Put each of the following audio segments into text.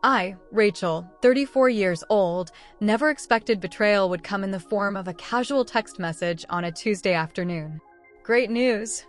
I, Rachel, 34 years old, never expected betrayal would come in the form of a casual text message on a Tuesday afternoon. Great news!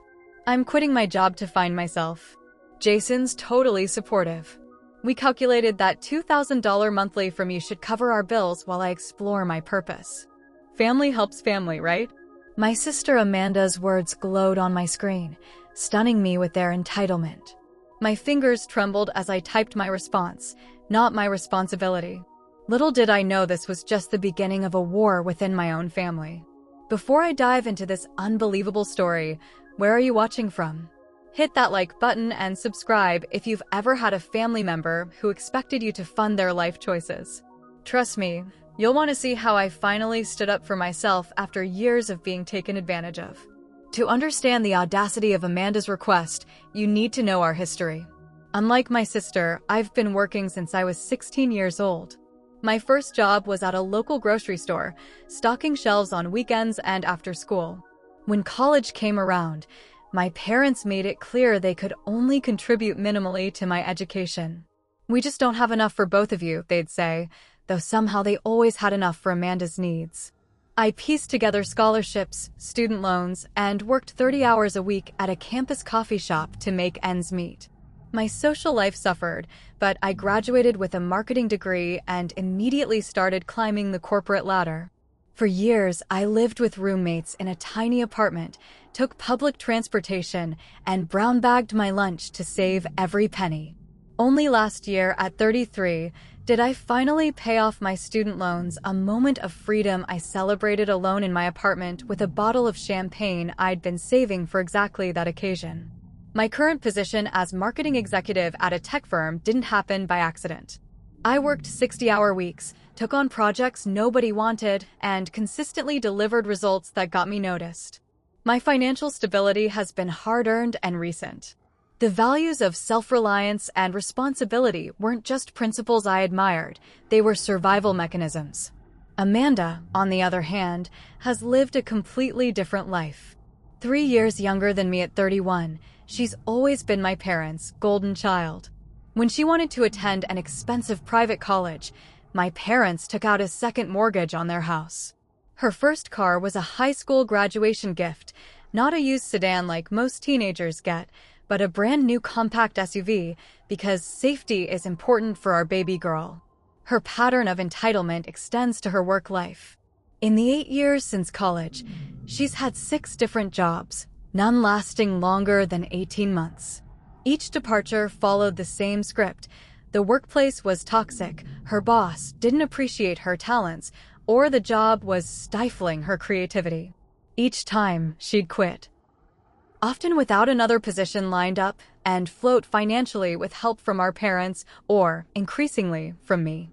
I'm quitting my job to find myself. Jason's totally supportive. We calculated that $2,000 monthly from you should cover our bills while I explore my purpose. Family helps family, right? My sister Amanda's words glowed on my screen, stunning me with their entitlement. My fingers trembled as I typed my response, not my responsibility. Little did I know this was just the beginning of a war within my own family. Before I dive into this unbelievable story, where are you watching from? Hit that like button and subscribe if you've ever had a family member who expected you to fund their life choices. Trust me, you'll want to see how I finally stood up for myself after years of being taken advantage of. To understand the audacity of Amanda's request, you need to know our history. Unlike my sister, I've been working since I was 16 years old. My first job was at a local grocery store, stocking shelves on weekends and after school. When college came around, my parents made it clear they could only contribute minimally to my education. "We just don't have enough for both of you," they'd say, though somehow they always had enough for Amanda's needs. I pieced together scholarships, student loans, and worked 30 hours a week at a campus coffee shop to make ends meet. My social life suffered, but I graduated with a marketing degree and immediately started climbing the corporate ladder. For years, I lived with roommates in a tiny apartment, took public transportation, and brown-bagged my lunch to save every penny. Only last year, at 33, did I finally pay off my student loans, a moment of freedom I celebrated alone in my apartment with a bottle of champagne I'd been saving for exactly that occasion. My current position as marketing executive at a tech firm didn't happen by accident. I worked 60-hour weeks, took on projects nobody wanted, and consistently delivered results that got me noticed. My financial stability has been hard-earned and recent. The values of self-reliance and responsibility weren't just principles I admired, they were survival mechanisms. Amanda, on the other hand, has lived a completely different life. 3 years younger than me at 31, she's always been my parents' golden child. When she wanted to attend an expensive private college, my parents took out a second mortgage on their house. Her first car was a high school graduation gift, not a used sedan like most teenagers get, but a brand new compact SUV because safety is important for our baby girl. Her pattern of entitlement extends to her work life. In the 8 years since college, she's had 6 different jobs, none lasting longer than 18 months. Each departure followed the same script. The workplace was toxic, her boss didn't appreciate her talents, or the job was stifling her creativity. Each time, she'd quit. Often without another position lined up, and float financially with help from our parents, or, increasingly, from me.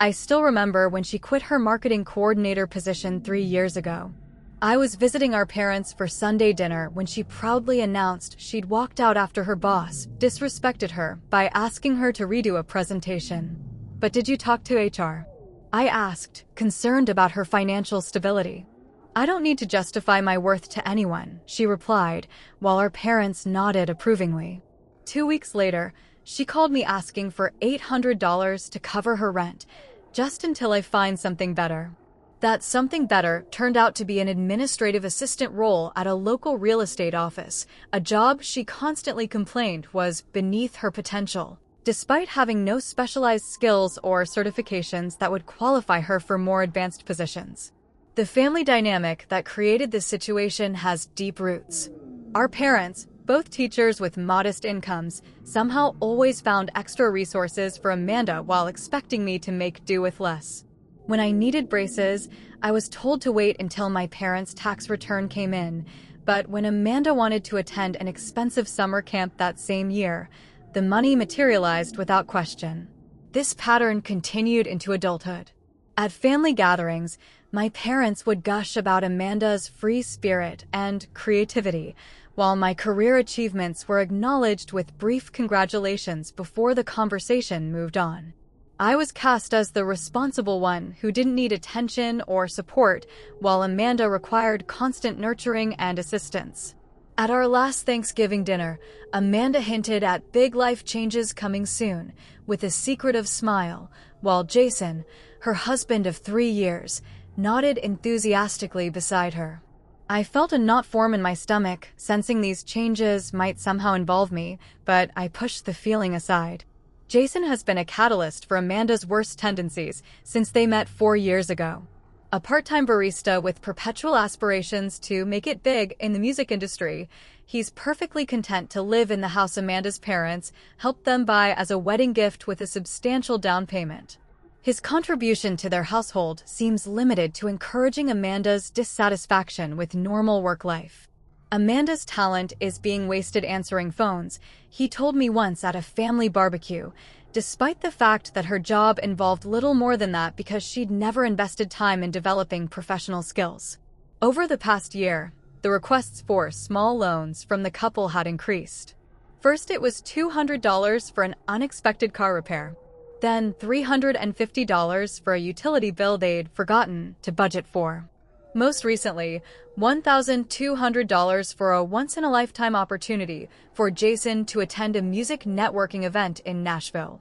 I still remember when she quit her marketing coordinator position 3 years ago. I was visiting our parents for Sunday dinner when she proudly announced she'd walked out after her boss disrespected her by asking her to redo a presentation. "But did you talk to HR?" I asked, concerned about her financial stability. "I don't need to justify my worth to anyone," she replied, while our parents nodded approvingly. 2 weeks later, she called me asking for $800 to cover her rent, just until I find something better. That something better turned out to be an administrative assistant role at a local real estate office, a job she constantly complained was beneath her potential, despite having no specialized skills or certifications that would qualify her for more advanced positions. The family dynamic that created this situation has deep roots. Our parents, both teachers with modest incomes, somehow always found extra resources for Amanda while expecting me to make do with less. When I needed braces, I was told to wait until my parents' tax return came in, but when Amanda wanted to attend an expensive summer camp that same year, the money materialized without question. This pattern continued into adulthood. At family gatherings, my parents would gush about Amanda's free spirit and creativity, while my career achievements were acknowledged with brief congratulations before the conversation moved on. I was cast as the responsible one who didn't need attention or support, while Amanda required constant nurturing and assistance. At our last Thanksgiving dinner, Amanda hinted at big life changes coming soon, with a secretive smile, while Jason, her husband of 3 years, nodded enthusiastically beside her. I felt a knot form in my stomach, sensing these changes might somehow involve me, but I pushed the feeling aside. Jason has been a catalyst for Amanda's worst tendencies since they met 4 years ago. A part-time barista with perpetual aspirations to make it big in the music industry, he's perfectly content to live in the house Amanda's parents helped them buy as a wedding gift with a substantial down payment. His contribution to their household seems limited to encouraging Amanda's dissatisfaction with normal work life. Amanda's talent is being wasted answering phones, he told me once at a family barbecue, despite the fact that her job involved little more than that because she'd never invested time in developing professional skills. Over the past year, the requests for small loans from the couple had increased. First, it was $200 for an unexpected car repair, then $350 for a utility bill they'd forgotten to budget for. Most recently, $1,200 for a once-in-a-lifetime opportunity for Jason to attend a music networking event in Nashville.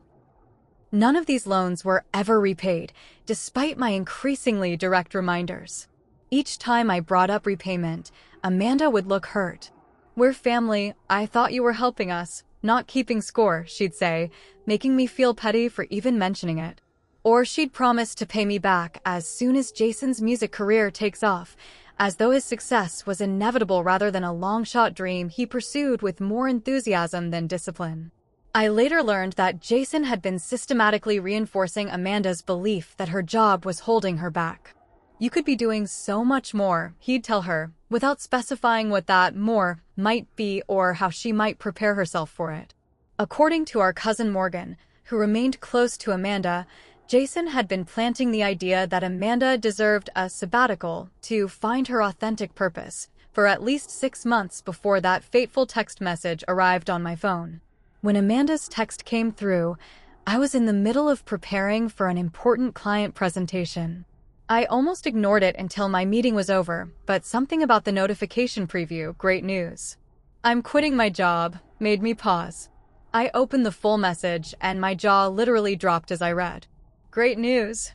None of these loans were ever repaid, despite my increasingly direct reminders. Each time I brought up repayment, Amanda would look hurt. "We're family, I thought you were helping us, not keeping score," she'd say, making me feel petty for even mentioning it. Or she'd promise to pay me back as soon as Jason's music career takes off, as though his success was inevitable rather than a long-shot dream he pursued with more enthusiasm than discipline. I later learned that Jason had been systematically reinforcing Amanda's belief that her job was holding her back. "You could be doing so much more," he'd tell her, without specifying what that more might be or how she might prepare herself for it. According to our cousin Morgan, who remained close to Amanda, Jason had been planting the idea that Amanda deserved a sabbatical to find her authentic purpose for at least 6 months before that fateful text message arrived on my phone. When Amanda's text came through, I was in the middle of preparing for an important client presentation. I almost ignored it until my meeting was over, but something about the notification preview, "Great news. I'm quitting my job," made me pause. I opened the full message and my jaw literally dropped as I read. "Great news.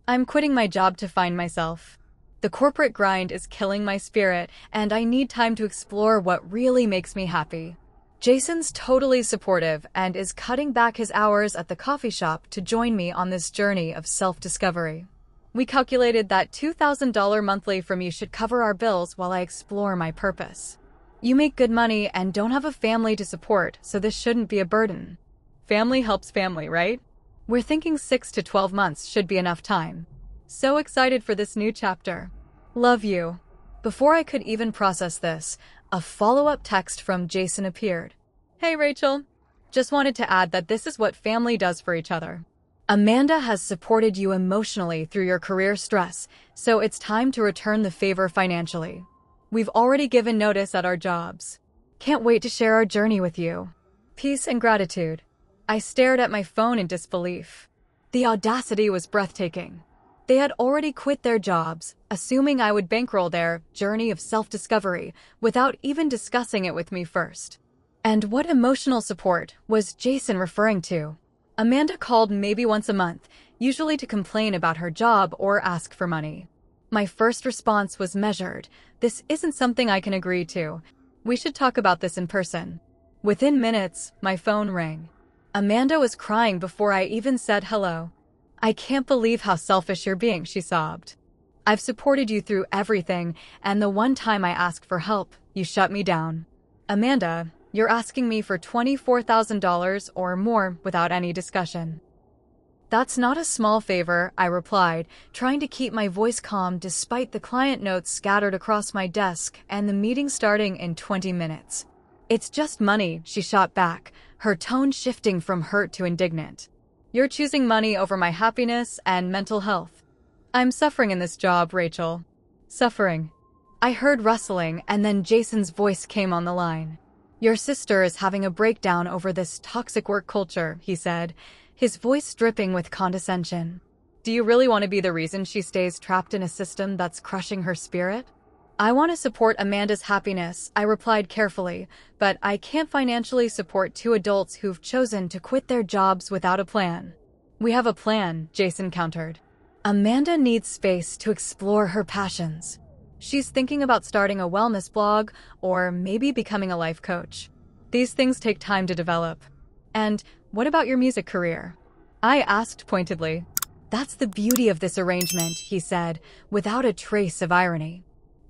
I'm quitting my job to find myself. The corporate grind is killing my spirit, and I need time to explore what really makes me happy." Jason's totally supportive and is cutting back his hours at the coffee shop to join me on this journey of self-discovery. "We calculated that $2,000 monthly from you should cover our bills while I explore my purpose. You make good money and don't have a family to support, so this shouldn't be a burden." Family helps family, right? We're thinking 6 to 12 months should be enough time. So excited for this new chapter. Love you. Before I could even process this, a follow-up text from Jason appeared. "Hey Rachel, just wanted to add that this is what family does for each other. Amanda has supported you emotionally through your career stress, so it's time to return the favor financially. We've already given notice at our jobs. Can't wait to share our journey with you. Peace and gratitude." I stared at my phone in disbelief. The audacity was breathtaking. They had already quit their jobs, assuming I would bankroll their journey of self-discovery without even discussing it with me first. And what emotional support was Jason referring to? Amanda called maybe once a month, usually to complain about her job or ask for money. My first response was measured. "This isn't something I can agree to. We should talk about this in person." Within minutes, my phone rang. Amanda was crying before I even said hello. "I can't believe how selfish you're being," she sobbed. "I've supported you through everything, and the one time I asked for help, you shut me down. Amanda, you're asking me for $24,000 or more without any discussion." "That's not a small favor," I replied, trying to keep my voice calm despite the client notes scattered across my desk and the meeting starting in 20 minutes. "It's just money," she shot back, her tone shifting from hurt to indignant. "You're choosing money over my happiness and mental health." "I'm suffering in this job, Rachel." "Suffering." I heard rustling, and then Jason's voice came on the line. "Your sister is having a breakdown over this toxic work culture," he said, his voice dripping with condescension. "Do you really want to be the reason she stays trapped in a system that's crushing her spirit?" I want to support Amanda's happiness, I replied carefully, but I can't financially support two adults who've chosen to quit their jobs without a plan. We have a plan, Jason countered. Amanda needs space to explore her passions. She's thinking about starting a wellness blog or maybe becoming a life coach. These things take time to develop. And what about your music career? I asked pointedly. That's the beauty of this arrangement, he said, without a trace of irony.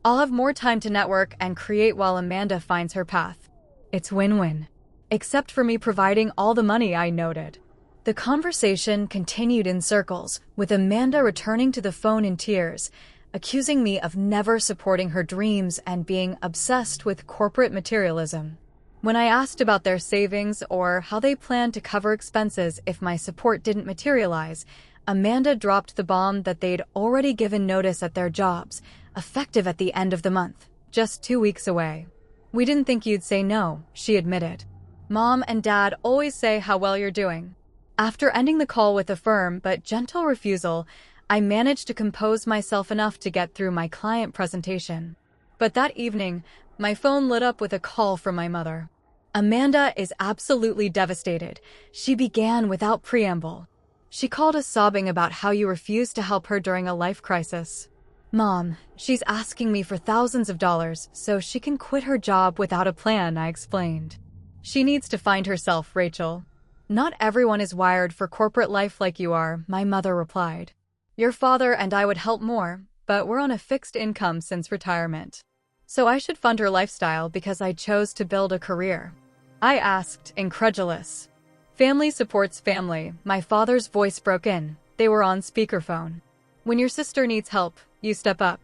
I'll have more time to network and create while Amanda finds her path. It's win-win. Except for me providing all the money, I noted. The conversation continued in circles, with Amanda returning to the phone in tears, accusing me of never supporting her dreams and being obsessed with corporate materialism. When I asked about their savings or how they planned to cover expenses if my support didn't materialize, Amanda dropped the bomb that they'd already given notice at their jobs, effective at the end of the month, just 2 weeks away. We didn't think you'd say no, she admitted. Mom and Dad always say how well you're doing. After ending the call with a firm but gentle refusal, I managed to compose myself enough to get through my client presentation. But that evening, my phone lit up with a call from my mother. Amanda is absolutely devastated, she began without preamble. She called us sobbing about how you refused to help her during a life crisis. Mom, she's asking me for thousands of dollars so she can quit her job without a plan, I explained. She needs to find herself, Rachel. Not everyone is wired for corporate life like you are, my mother replied. Your father and I would help more, but we're on a fixed income since retirement. So I should fund her lifestyle because I chose to build a career. I asked, incredulous. Family supports family, my father's voice broke in. They were on speakerphone. When your sister needs help, you step up.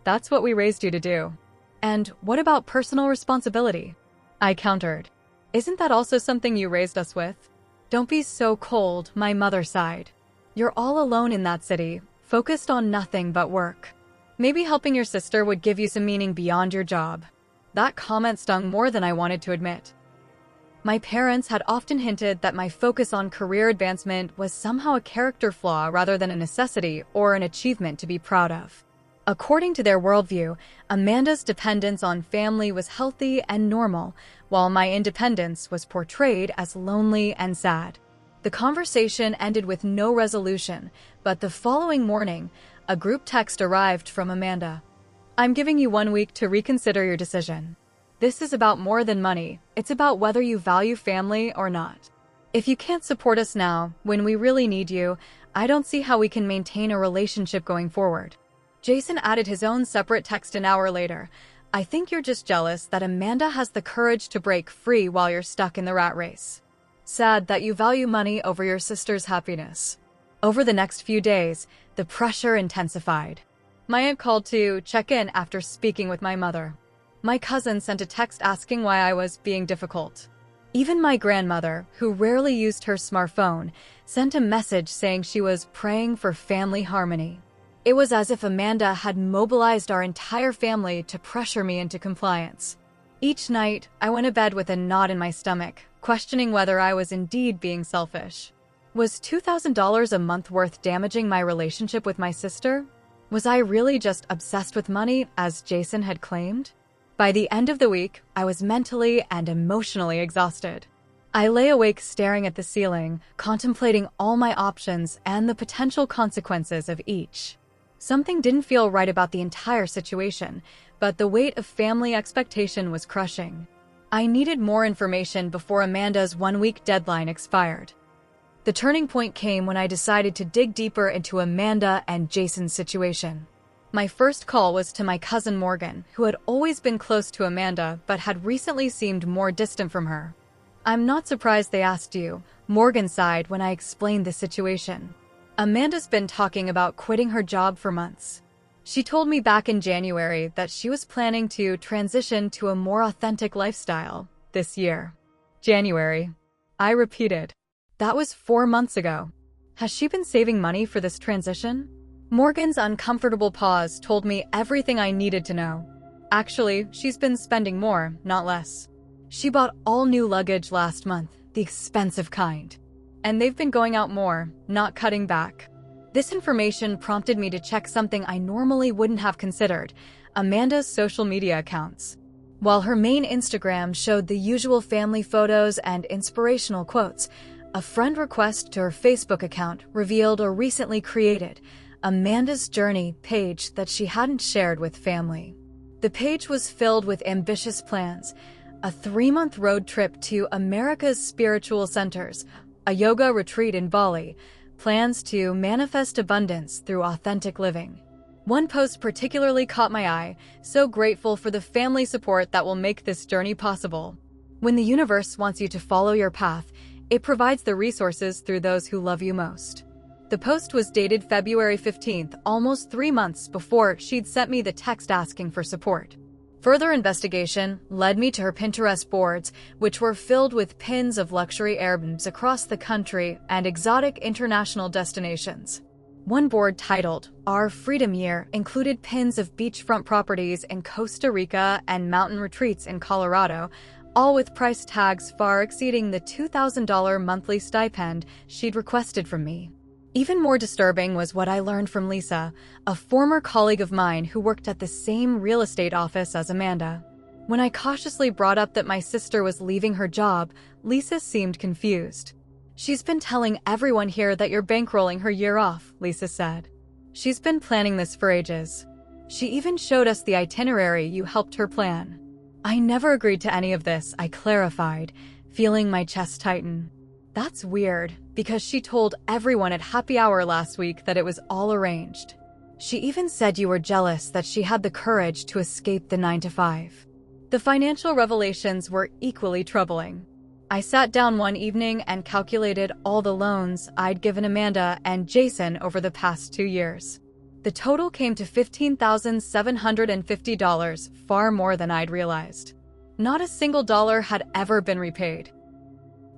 That's what we raised you to do. And what about personal responsibility? I countered. Isn't that also something you raised us with? Don't be so cold, my mother sighed. You're all alone in that city, focused on nothing but work. Maybe helping your sister would give you some meaning beyond your job. That comment stung more than I wanted to admit. My parents had often hinted that my focus on career advancement was somehow a character flaw rather than a necessity or an achievement to be proud of. According to their worldview, Amanda's dependence on family was healthy and normal, while my independence was portrayed as lonely and sad. The conversation ended with no resolution, but the following morning, a group text arrived from Amanda. I'm giving you 1 week to reconsider your decision. This is about more than money. It's about whether you value family or not. If you can't support us now, when we really need you, I don't see how we can maintain a relationship going forward. Jason added his own separate text an hour later. I think you're just jealous that Amanda has the courage to break free while you're stuck in the rat race. Sad that you value money over your sister's happiness. Over the next few days, the pressure intensified. My aunt called to check in after speaking with my mother. My cousin sent a text asking why I was being difficult. Even my grandmother, who rarely used her smartphone, sent a message saying she was praying for family harmony. It was as if Amanda had mobilized our entire family to pressure me into compliance. Each night, I went to bed with a knot in my stomach, questioning whether I was indeed being selfish. Was $2,000 a month worth damaging my relationship with my sister? Was I really just obsessed with money, as Jason had claimed? By the end of the week, I was mentally and emotionally exhausted. I lay awake staring at the ceiling, contemplating all my options and the potential consequences of each. Something didn't feel right about the entire situation, but the weight of family expectation was crushing. I needed more information before Amanda's 1-week deadline expired. The turning point came when I decided to dig deeper into Amanda and Jason's situation. My first call was to my cousin Morgan, who had always been close to Amanda but had recently seemed more distant from her. I'm not surprised they asked you, Morgan sighed when I explained the situation. Amanda's been talking about quitting her job for months. She told me back in January that she was planning to transition to a more authentic lifestyle this year. January. I repeated. That was 4 months ago. Has she been saving money for this transition? Morgan's uncomfortable pause told me everything I needed to know. Actually, she's been spending more, not less. She bought all new luggage last month, the expensive kind. And they've been going out more, not cutting back. This information prompted me to check something I normally wouldn't have considered. Amanda's social media accounts. While her main Instagram showed the usual family photos and inspirational quotes, a friend request to her Facebook account revealed a recently created Amanda's Journey page that she hadn't shared with family. The page was filled with ambitious plans, a 3-month road trip to America's spiritual centers, a yoga retreat in Bali, plans to manifest abundance through authentic living. One post particularly caught my eye, so grateful for the family support that will make this journey possible. When the universe wants you to follow your path, it provides the resources through those who love you most. The post was dated February 15th, almost 3 months before she'd sent me the text asking for support. Further investigation led me to her Pinterest boards, which were filled with pins of luxury Airbnbs across the country and exotic international destinations. One board titled Our Freedom Year included pins of beachfront properties in Costa Rica and mountain retreats in Colorado, all with price tags far exceeding the $2,000 monthly stipend she'd requested from me. Even more disturbing was what I learned from Lisa, a former colleague of mine who worked at the same real estate office as Amanda. When I cautiously brought up that my sister was leaving her job, Lisa seemed confused. "She's been telling everyone here that you're bankrolling her year off," Lisa said. "She's been planning this for ages. She even showed us the itinerary you helped her plan." "I never agreed to any of this," I clarified, feeling my chest tighten. "That's weird, because she told everyone at happy hour last week that it was all arranged. She even said you were jealous that she had the courage to escape the 9-to-5. The financial revelations were equally troubling. I sat down one evening and calculated all the loans I'd given Amanda and Jason over the past 2 years. The total came to $15,750, far more than I'd realized. Not a single dollar had ever been repaid.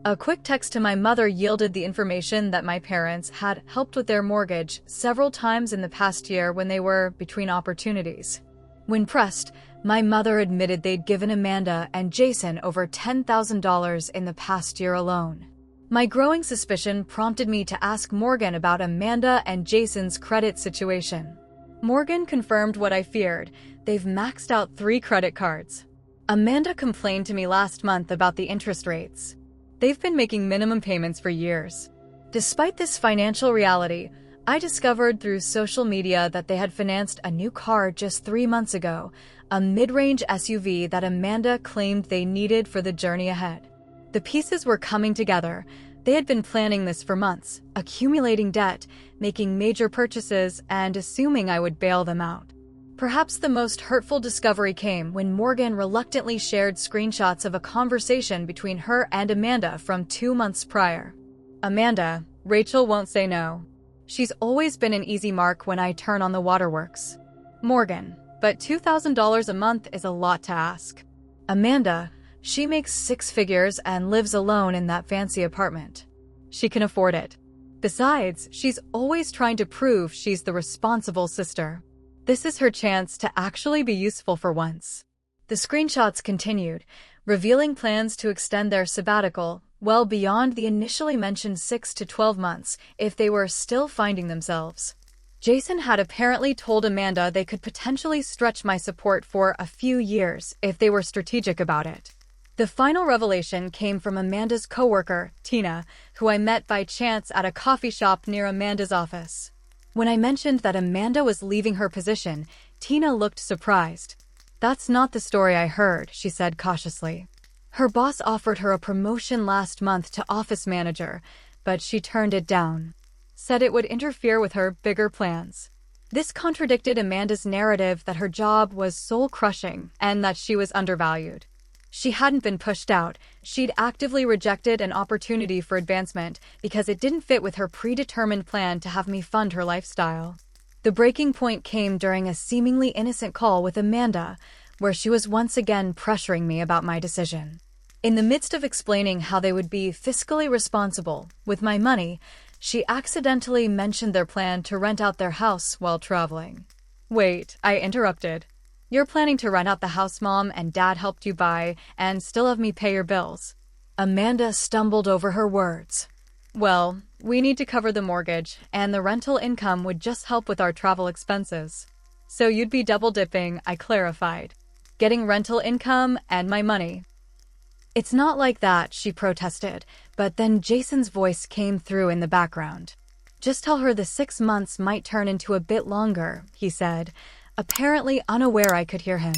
A quick text to my mother yielded the information that my parents had helped with their mortgage several times in the past year when they were between opportunities. When pressed, my mother admitted they'd given Amanda and Jason over $10,000 in the past year alone. My growing suspicion prompted me to ask Morgan about Amanda and Jason's credit situation. Morgan confirmed what I feared. They've maxed out 3 credit cards. Amanda complained to me last month about the interest rates. They've been making minimum payments for years. Despite this financial reality, I discovered through social media that they had financed a new car just 3 months ago, a mid-range SUV that Amanda claimed they needed for the journey ahead. The pieces were coming together. They had been planning this for months, accumulating debt, making major purchases, and assuming I would bail them out. Perhaps the most hurtful discovery came when Morgan reluctantly shared screenshots of a conversation between her and Amanda from 2 months prior. "Amanda, Rachel won't say no. She's always been an easy mark when I turn on the waterworks. Morgan, but $2,000 a month is a lot to ask. Amanda, she makes 6 figures and lives alone in that fancy apartment. She can afford it. Besides, she's always trying to prove she's the responsible sister. This is her chance to actually be useful for once." The screenshots continued, revealing plans to extend their sabbatical well beyond the initially mentioned 6 to 12 months if they were still finding themselves. Jason had apparently told Amanda they could potentially stretch my support for a few years if they were strategic about it. The final revelation came from Amanda's coworker, Tina, who I met by chance at a coffee shop near Amanda's office. When I mentioned that Amanda was leaving her position, Tina looked surprised. "That's not the story I heard," she said cautiously. "Her boss offered her a promotion last month to office manager, but she turned it down. Said it would interfere with her bigger plans." This contradicted Amanda's narrative that her job was soul-crushing and that she was undervalued. She hadn't been pushed out. She'd actively rejected an opportunity for advancement because it didn't fit with her predetermined plan to have me fund her lifestyle. The breaking point came during a seemingly innocent call with Amanda, where she was once again pressuring me about my decision. In the midst of explaining how they would be fiscally responsible with my money, she accidentally mentioned their plan to rent out their house while traveling. "Wait," I interrupted. "You're planning to rent out the house Mom and Dad helped you buy and still have me pay your bills?" Amanda stumbled over her words. "Well, we need to cover the mortgage, and the rental income would just help with our travel expenses." So you'd be double dipping, I clarified. Getting rental income and my money. It's not like that, she protested, but then Jason's voice came through in the background. Just tell her the 6 months might turn into a bit longer, he said, apparently unaware I could hear him.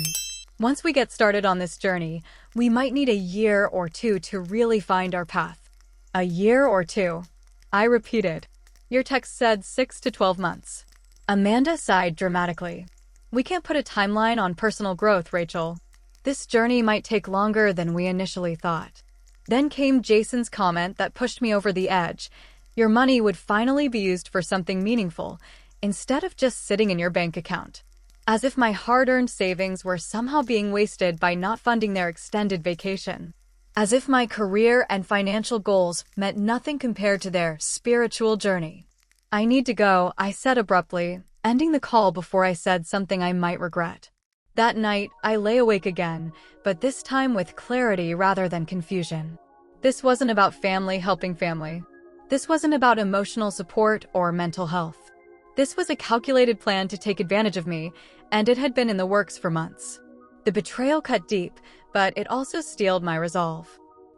Once we get started on this journey, we might need a year or two to really find our path. A year or two? I repeated. Your text said 6 to 12 months. Amanda sighed dramatically. We can't put a timeline on personal growth, Rachel. This journey might take longer than we initially thought. Then came Jason's comment that pushed me over the edge. Your money would finally be used for something meaningful, instead of just sitting in your bank account. As if my hard-earned savings were somehow being wasted by not funding their extended vacation. As if my career and financial goals meant nothing compared to their spiritual journey. I need to go, I said abruptly, ending the call before I said something I might regret. That night, I lay awake again, but this time with clarity rather than confusion. This wasn't about family helping family. This wasn't about emotional support or mental health. This was a calculated plan to take advantage of me, and it had been in the works for months. The betrayal cut deep, but it also steeled my resolve.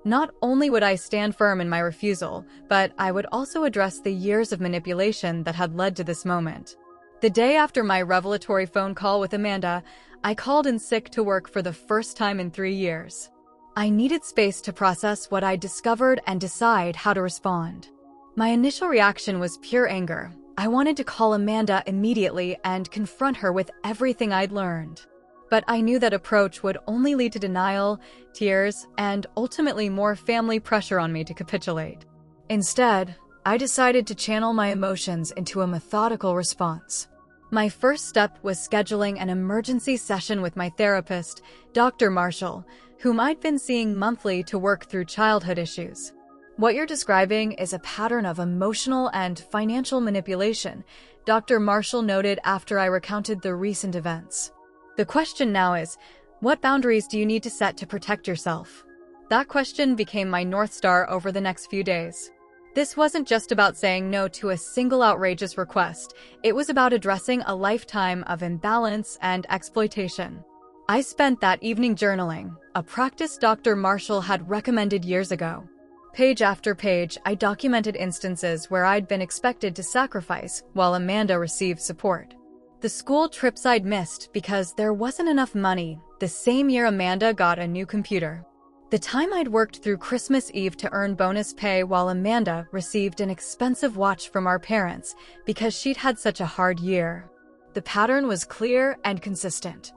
Not only would I stand firm in my refusal, but I would also address the years of manipulation that had led to this moment. The day after my revelatory phone call with Amanda, I called in sick to work for the first time in 3 years. I needed space to process what I'd discovered and decide how to respond. My initial reaction was pure anger. I wanted to call Amanda immediately and confront her with everything I'd learned. But I knew that approach would only lead to denial, tears, and ultimately more family pressure on me to capitulate. Instead, I decided to channel my emotions into a methodical response. My first step was scheduling an emergency session with my therapist, Dr. Marshall, whom I'd been seeing monthly to work through childhood issues. What you're describing is a pattern of emotional and financial manipulation, Dr. Marshall noted after I recounted the recent events. The question now is, what boundaries do you need to set to protect yourself? That question became my North Star over the next few days. This wasn't just about saying no to a single outrageous request. It was about addressing a lifetime of imbalance and exploitation. I spent that evening journaling, a practice Dr. Marshall had recommended years ago. Page after page, I documented instances where I'd been expected to sacrifice while Amanda received support. The school trips I'd missed because there wasn't enough money. The same year Amanda got a new computer. The time I'd worked through Christmas Eve to earn bonus pay while Amanda received an expensive watch from our parents because she'd had such a hard year. The pattern was clear and consistent.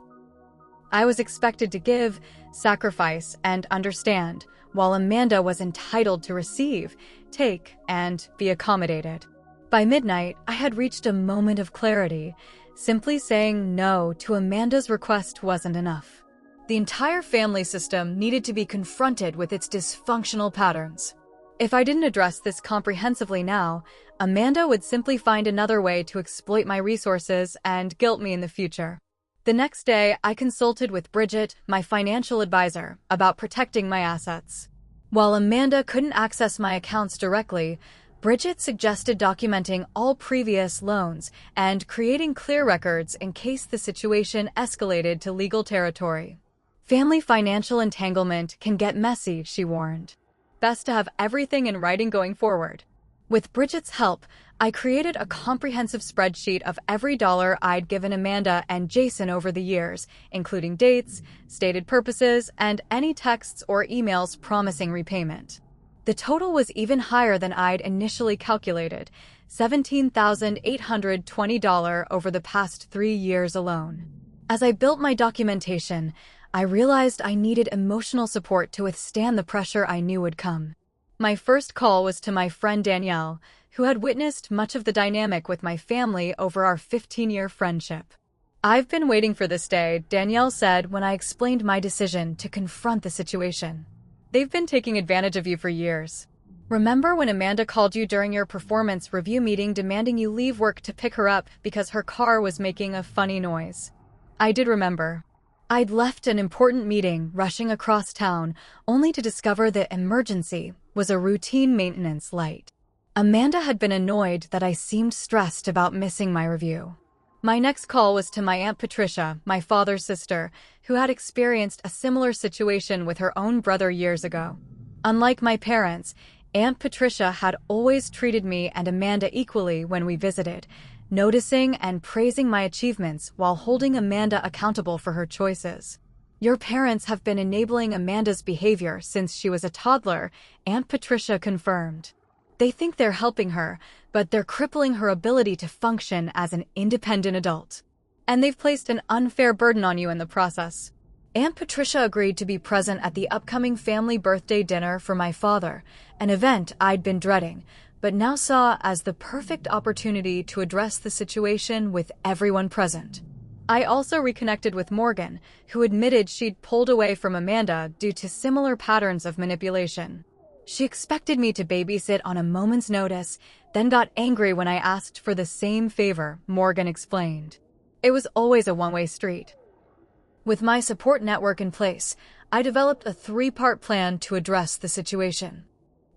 I was expected to give, sacrifice, and understand, while Amanda was entitled to receive, take, and be accommodated. By midnight, I had reached a moment of clarity. Simply saying no to Amanda's request wasn't enough. The entire family system needed to be confronted with its dysfunctional patterns. If I didn't address this comprehensively now, Amanda would simply find another way to exploit my resources and guilt me in the future. The next day, I consulted with Bridget, my financial advisor, about protecting my assets. While Amanda couldn't access my accounts directly, Bridget suggested documenting all previous loans and creating clear records in case the situation escalated to legal territory. Family financial entanglement can get messy, she warned. Best to have everything in writing going forward. With Bridget's help, I created a comprehensive spreadsheet of every dollar I'd given Amanda and Jason over the years, including dates, stated purposes, and any texts or emails promising repayment. The total was even higher than I'd initially calculated, $17,820 over the past 3 years alone. As I built my documentation, I realized I needed emotional support to withstand the pressure I knew would come. My first call was to my friend Danielle, who had witnessed much of the dynamic with my family over our 15-year friendship. I've been waiting for this day, Danielle said when I explained my decision to confront the situation. They've been taking advantage of you for years. Remember when Amanda called you during your performance review meeting demanding you leave work to pick her up because her car was making a funny noise? I did remember. I'd left an important meeting, rushing across town, only to discover the emergency was a routine maintenance light. Amanda had been annoyed that I seemed stressed about missing my review. My next call was to my Aunt Patricia, my father's sister, who had experienced a similar situation with her own brother years ago. Unlike my parents, Aunt Patricia had always treated me and Amanda equally when we visited, noticing and praising my achievements while holding Amanda accountable for her choices. Your parents have been enabling Amanda's behavior since she was a toddler, Aunt Patricia confirmed. They think they're helping her, but they're crippling her ability to function as an independent adult. And they've placed an unfair burden on you in the process. Aunt Patricia agreed to be present at the upcoming family birthday dinner for my father, an event I'd been dreading, but now saw as the perfect opportunity to address the situation with everyone present. I also reconnected with Morgan, who admitted she'd pulled away from Amanda due to similar patterns of manipulation. She expected me to babysit on a moment's notice, then got angry when I asked for the same favor, Morgan explained. It was always a one-way street. With my support network in place, I developed a three-part plan to address the situation.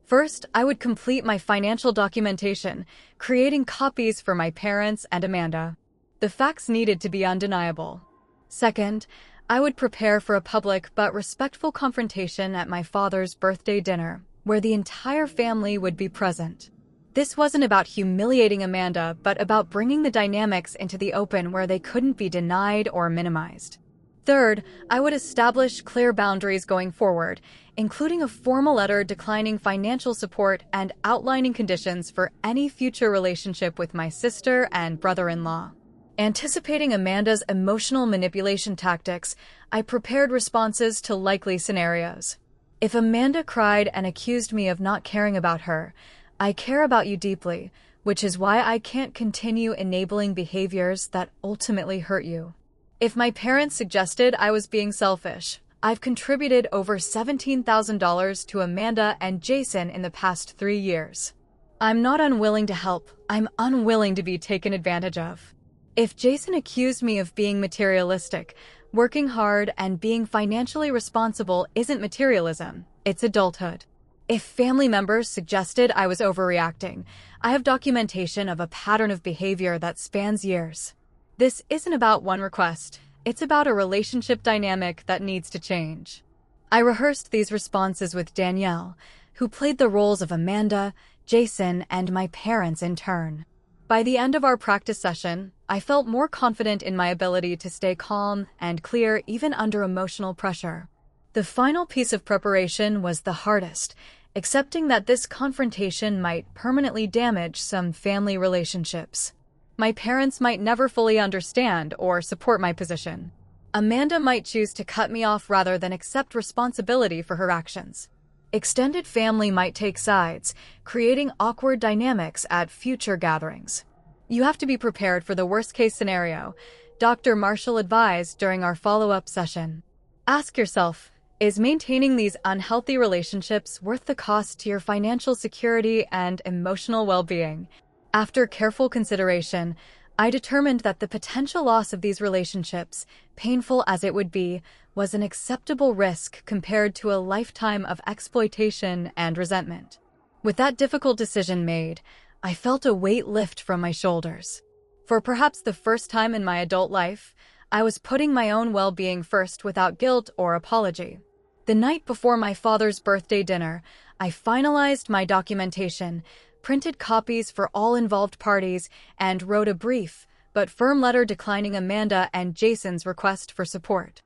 First, I would complete my financial documentation, creating copies for my parents and Amanda. The facts needed to be undeniable. Second, I would prepare for a public but respectful confrontation at my father's birthday dinner, where the entire family would be present. This wasn't about humiliating Amanda, but about bringing the dynamics into the open where they couldn't be denied or minimized. Third, I would establish clear boundaries going forward, including a formal letter declining financial support and outlining conditions for any future relationship with my sister and brother-in-law. Anticipating Amanda's emotional manipulation tactics, I prepared responses to likely scenarios. If Amanda cried and accused me of not caring about her, I care about you deeply, which is why I can't continue enabling behaviors that ultimately hurt you. If my parents suggested I was being selfish, I've contributed over $17,000 to Amanda and Jason in the past 3 years. I'm not unwilling to help, I'm unwilling to be taken advantage of. If Jason accused me of being materialistic, working hard and being financially responsible isn't materialism, it's adulthood. If family members suggested I was overreacting, I have documentation of a pattern of behavior that spans years. This isn't about one request, it's about a relationship dynamic that needs to change. I rehearsed these responses with Danielle, who played the roles of Amanda, Jason, and my parents in turn. By the end of our practice session, I felt more confident in my ability to stay calm and clear even under emotional pressure. The final piece of preparation was the hardest, accepting that this confrontation might permanently damage some family relationships. My parents might never fully understand or support my position. Amanda might choose to cut me off rather than accept responsibility for her actions. Extended family might take sides, creating awkward dynamics at future gatherings. You have to be prepared for the worst-case scenario, Dr. Marshall advised during our follow-up session. Ask yourself, is maintaining these unhealthy relationships worth the cost to your financial security and emotional well-being? After careful consideration, I determined that the potential loss of these relationships, painful as it would be, was an acceptable risk compared to a lifetime of exploitation and resentment. With that difficult decision made, I felt a weight lift from my shoulders. For perhaps the first time in my adult life, I was putting my own well-being first without guilt or apology. The night before my father's birthday dinner, I finalized my documentation, printed copies for all involved parties, and wrote a brief but firm letter declining Amanda and Jason's request for support.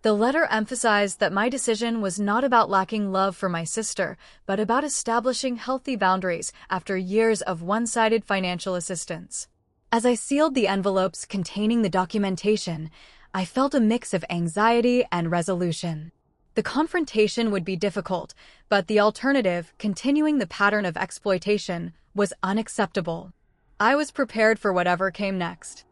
The letter emphasized that my decision was not about lacking love for my sister, but about establishing healthy boundaries after years of one-sided financial assistance. As I sealed the envelopes containing the documentation, I felt a mix of anxiety and resolution. The confrontation would be difficult, but the alternative, continuing the pattern of exploitation, was unacceptable. I was prepared for whatever came next.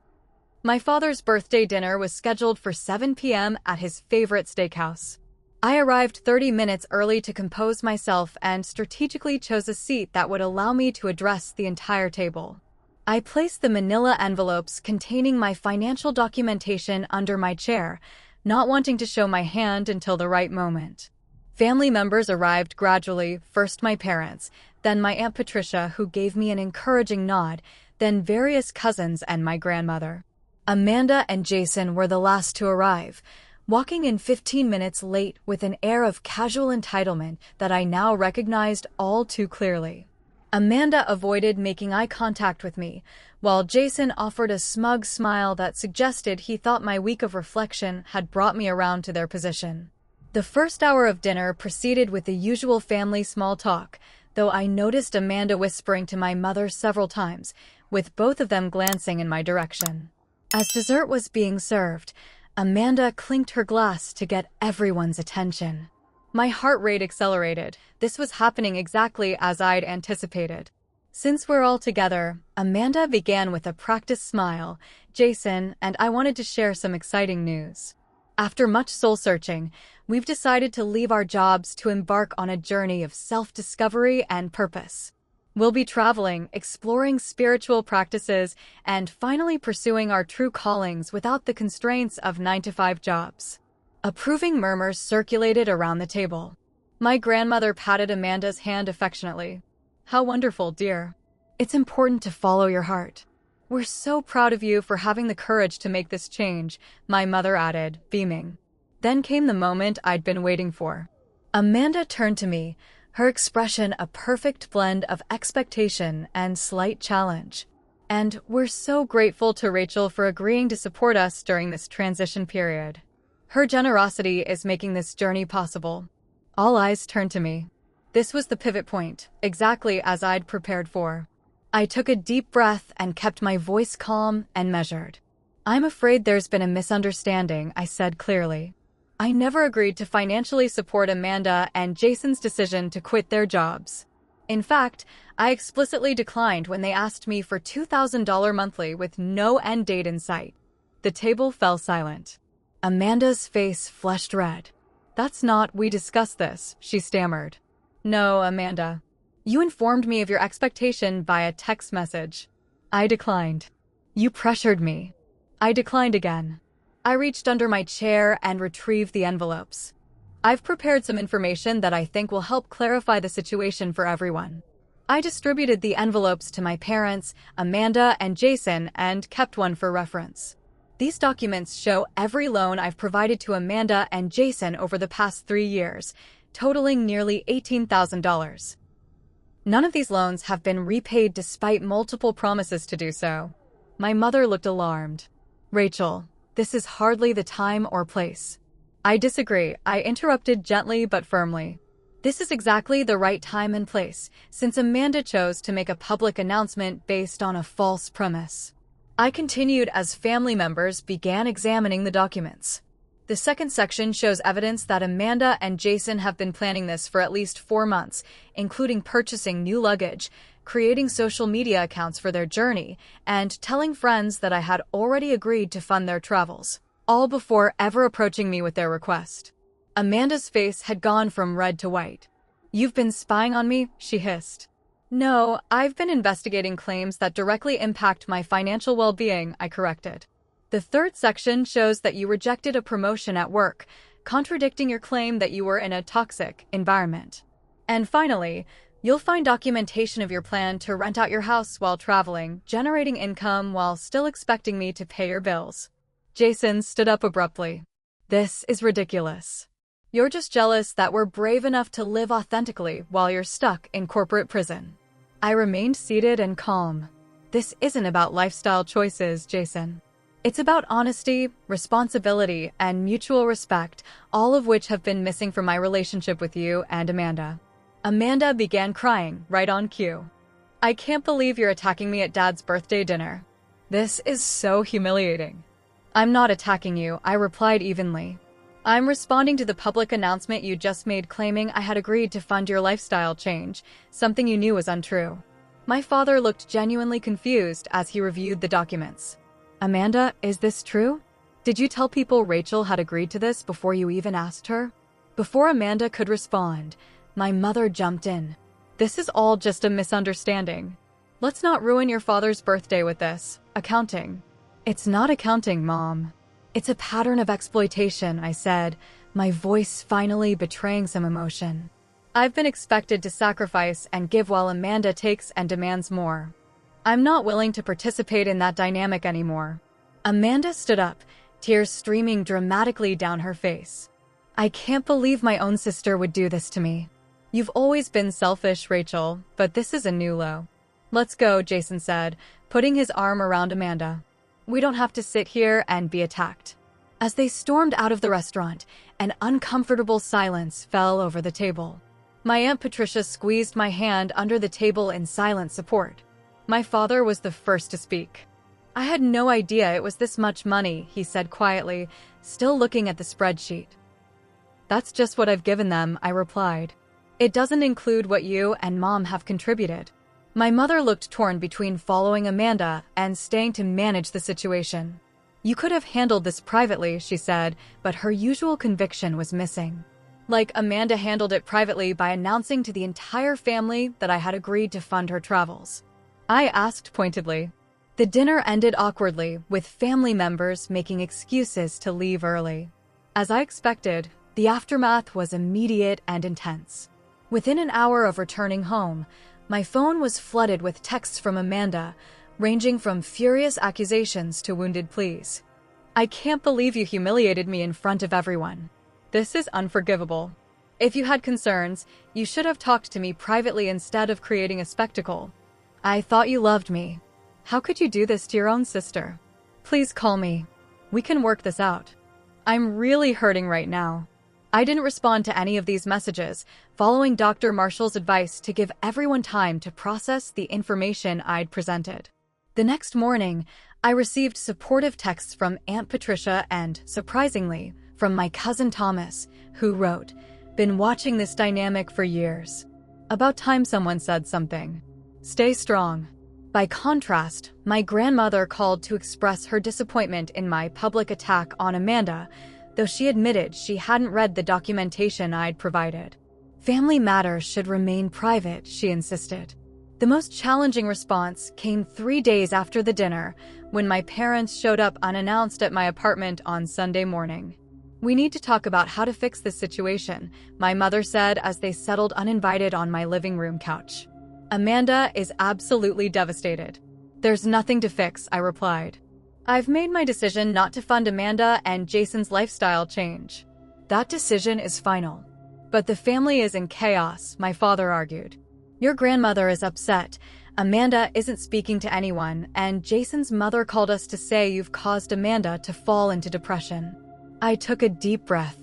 My father's birthday dinner was scheduled for 7 p.m. at his favorite steakhouse. I arrived 30 minutes early to compose myself and strategically chose a seat that would allow me to address the entire table. I placed the manila envelopes containing my financial documentation under my chair, not wanting to show my hand until the right moment. Family members arrived gradually, first my parents, then my Aunt Patricia, who gave me an encouraging nod, then various cousins and my grandmother. Amanda and Jason were the last to arrive, walking in 15 minutes late with an air of casual entitlement that I now recognized all too clearly. Amanda avoided making eye contact with me, while Jason offered a smug smile that suggested he thought my week of reflection had brought me around to their position. The first hour of dinner proceeded with the usual family small talk, though I noticed Amanda whispering to my mother several times, with both of them glancing in my direction. As dessert was being served, Amanda clinked her glass to get everyone's attention. My heart rate accelerated. This was happening exactly as I'd anticipated. Since we're all together, Amanda began with a practiced smile. Jason and I wanted to share some exciting news. After much soul-searching, we've decided to leave our jobs to embark on a journey of self-discovery and purpose. We'll be traveling, exploring spiritual practices, and finally pursuing our true callings without the constraints of 9-to-5 jobs. Approving murmurs circulated around the table. My grandmother patted Amanda's hand affectionately. "How wonderful, dear. It's important to follow your heart. We're so proud of you for having the courage to make this change," my mother added, beaming. Then came the moment I'd been waiting for. Amanda turned to me, her expression a perfect blend of expectation and slight challenge. "And we're so grateful to Rachel for agreeing to support us during this transition period. Her generosity is making this journey possible." All eyes turned to me. This was the pivot point, exactly as I'd prepared for. I took a deep breath and kept my voice calm and measured. "I'm afraid there's been a misunderstanding," I said clearly. I never agreed to financially support Amanda and Jason's decision to quit their jobs. In fact, I explicitly declined when they asked me for $2,000 monthly with no end date in sight. The table fell silent. Amanda's face flushed red. We discussed this," she stammered. "No, Amanda. You informed me of your expectation via text message." I declined. "You pressured me." I declined again. I reached under my chair and retrieved the envelopes. "I've prepared some information that I think will help clarify the situation for everyone." I distributed the envelopes to my parents, Amanda and Jason, and kept one for reference. These documents show every loan I've provided to Amanda and Jason over the past 3 years, totaling nearly $18,000. None of these loans have been repaid despite multiple promises to do so. My mother looked alarmed. "Rachel, this is hardly the time or place." "I disagree," I interrupted gently but firmly. "This is exactly the right time and place, since Amanda chose to make a public announcement based on a false premise." I continued as family members began examining the documents. The second section shows evidence that Amanda and Jason have been planning this for at least 4 months, including purchasing new luggage, creating social media accounts for their journey, and telling friends that I had already agreed to fund their travels, all before ever approaching me with their request. Amanda's face had gone from red to white. "You've been spying on me?" she hissed. "No, I've been investigating claims that directly impact my financial well-being," I corrected. The third section shows that you rejected a promotion at work, contradicting your claim that you were in a toxic environment. And finally, you'll find documentation of your plan to rent out your house while traveling, generating income while still expecting me to pay your bills. Jason stood up abruptly. "This is ridiculous. You're just jealous that we're brave enough to live authentically while you're stuck in corporate prison." I remained seated and calm. "This isn't about lifestyle choices, Jason. It's about honesty, responsibility, and mutual respect, all of which have been missing from my relationship with you and Amanda." Amanda began crying right on cue. "I can't believe you're attacking me at Dad's birthday dinner. This is so humiliating." "I'm not attacking you," I replied evenly. "I'm responding to the public announcement you just made claiming I had agreed to fund your lifestyle change, something you knew was untrue." My father looked genuinely confused as he reviewed the documents. "Amanda, is this true? Did you tell people Rachel had agreed to this before you even asked her?" Before Amanda could respond, my mother jumped in. "This is all just a misunderstanding. Let's not ruin your father's birthday with this. Accounting." "It's not accounting, Mom. It's a pattern of exploitation," I said, my voice finally betraying some emotion. "I've been expected to sacrifice and give while Amanda takes and demands more. I'm not willing to participate in that dynamic anymore. Amanda stood up, tears streaming dramatically down her face. I can't believe my own sister would do this to me. You've always been selfish, Rachel, but this is a new low. Let's go, Jason said, putting his arm around Amanda. We don't have to sit here and be attacked. As they stormed out of the restaurant, an uncomfortable silence fell over the table. My Aunt Patricia squeezed my hand under the table in silent support. My father was the first to speak. I had no idea it was this much money, he said quietly, still looking at the spreadsheet. That's just what I've given them, I replied. It doesn't include what you and Mom have contributed. My mother looked torn between following Amanda and staying to manage the situation. You could have handled this privately, she said, but her usual conviction was missing. Like Amanda handled it privately by announcing to the entire family that I had agreed to fund her travels. I asked pointedly. The dinner ended awkwardly, with family members making excuses to leave early. As I expected, the aftermath was immediate and intense. Within an hour of returning home, my phone was flooded with texts from Amanda, ranging from furious accusations to wounded pleas. I can't believe you humiliated me in front of everyone. This is unforgivable. If you had concerns, you should have talked to me privately instead of creating a spectacle. I thought you loved me. How could you do this to your own sister? Please call me. We can work this out. I'm really hurting right now. I didn't respond to any of these messages, following Dr. Marshall's advice to give everyone time to process the information I'd presented. The next morning, I received supportive texts from Aunt Patricia and, surprisingly, from my cousin Thomas, who wrote, "Been watching this dynamic for years. About time someone said something. Stay strong." By contrast, my grandmother called to express her disappointment in my public attack on Amanda, though she admitted she hadn't read the documentation I'd provided. Family matters should remain private, she insisted. The most challenging response came 3 days after the dinner, when my parents showed up unannounced at my apartment on Sunday morning. We need to talk about how to fix this situation, my mother said as they settled uninvited on my living room couch. Amanda is absolutely devastated. There's nothing to fix, I replied. I've made my decision not to fund Amanda and Jason's lifestyle change. That decision is final. But the family is in chaos, my father argued. Your grandmother is upset, Amanda isn't speaking to anyone, and Jason's mother called us to say you've caused Amanda to fall into depression. I took a deep breath.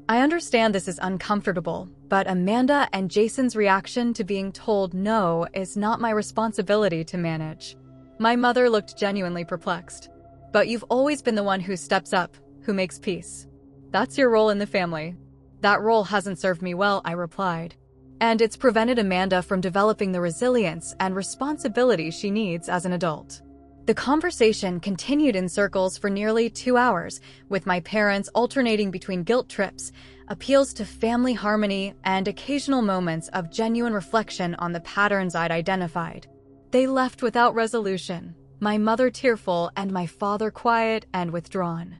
I understand this is uncomfortable, but Amanda and Jason's reaction to being told no is not my responsibility to manage. My mother looked genuinely perplexed. But you've always been the one who steps up, who makes peace. That's your role in the family. That role hasn't served me well, I replied. And it's prevented Amanda from developing the resilience and responsibility she needs as an adult. The conversation continued in circles for nearly 2 hours, with my parents alternating between guilt trips, appeals to family harmony, and occasional moments of genuine reflection on the patterns I'd identified. They left without resolution, my mother tearful and my father quiet and withdrawn.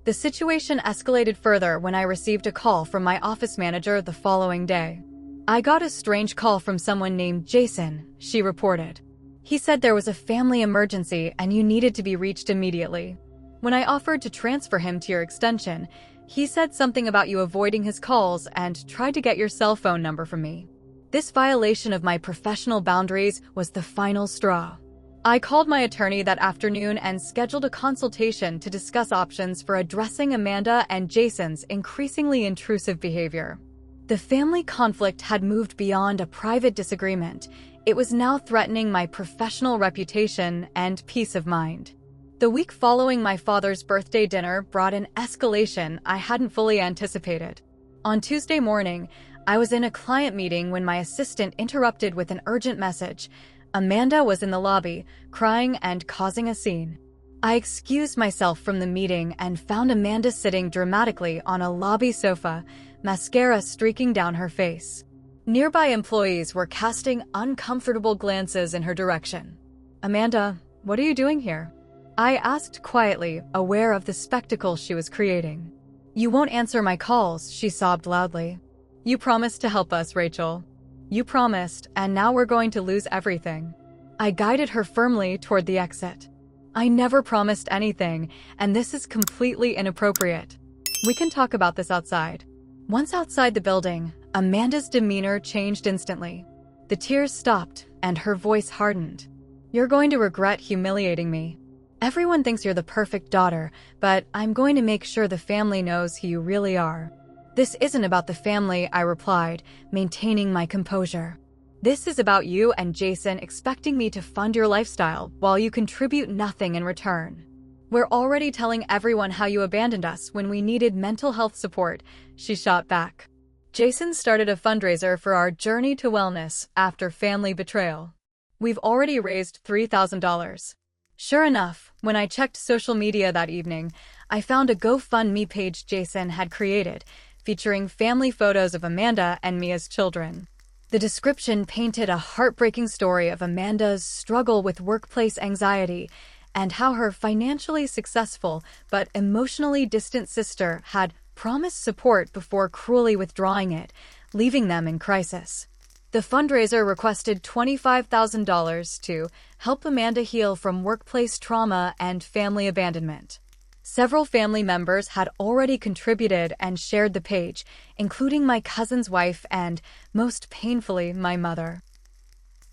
The situation escalated further when I received a call from my office manager the following day. I got a strange call from someone named Jason, she reported. He said there was a family emergency and you needed to be reached immediately. When I offered to transfer him to your extension, he said something about you avoiding his calls and tried to get your cell phone number from me. This violation of my professional boundaries was the final straw. I called my attorney that afternoon and scheduled a consultation to discuss options for addressing Amanda and Jason's increasingly intrusive behavior. The family conflict had moved beyond a private disagreement. It was now threatening my professional reputation and peace of mind. The week following my father's birthday dinner brought an escalation I hadn't fully anticipated. On Tuesday morning, I was in a client meeting when my assistant interrupted with an urgent message. Amanda was in the lobby, crying and causing a scene. I excused myself from the meeting and found Amanda sitting dramatically on a lobby sofa, mascara streaking down her face. Nearby employees were casting uncomfortable glances in her direction. "Amanda, what are you doing here?" I asked quietly, aware of the spectacle she was creating. "You won't answer my calls," she sobbed loudly. "You promised to help us, Rachel. You promised, and now we're going to lose everything." I guided her firmly toward the exit. I never promised anything, and this is completely inappropriate. We can talk about this outside. Once outside the building, Amanda's demeanor changed instantly. The tears stopped, and her voice hardened. You're going to regret humiliating me. Everyone thinks you're the perfect daughter, but I'm going to make sure the family knows who you really are. This isn't about the family, I replied, maintaining my composure. This is about you and Jason expecting me to fund your lifestyle while you contribute nothing in return. We're already telling everyone how you abandoned us when we needed mental health support, she shot back. Jason started a fundraiser for our journey to wellness after family betrayal. We've already raised $3,000. Sure enough, when I checked social media that evening, I found a GoFundMe page Jason had created, featuring family photos of Amanda and Mia's children. The description painted a heartbreaking story of Amanda's struggle with workplace anxiety and how her financially successful but emotionally distant sister had promised support before cruelly withdrawing it, leaving them in crisis. The fundraiser requested $25,000 to help Amanda heal from workplace trauma and family abandonment. Several family members had already contributed and shared the page, including my cousin's wife and, most painfully, my mother.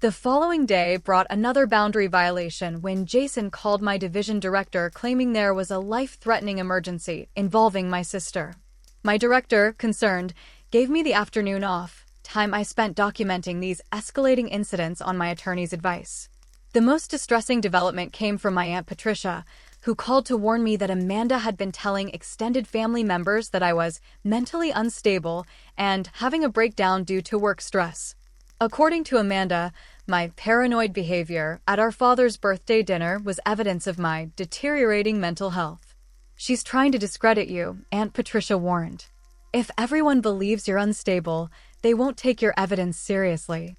The following day brought another boundary violation when Jason called my division director claiming there was a life-threatening emergency involving my sister. My director, concerned, gave me the afternoon off, time I spent documenting these escalating incidents on my attorney's advice. The most distressing development came from my Aunt Patricia, who called to warn me that Amanda had been telling extended family members that I was mentally unstable and having a breakdown due to work stress. According to Amanda, my paranoid behavior at our father's birthday dinner was evidence of my deteriorating mental health. She's trying to discredit you, Aunt Patricia warned. If everyone believes you're unstable, they won't take your evidence seriously.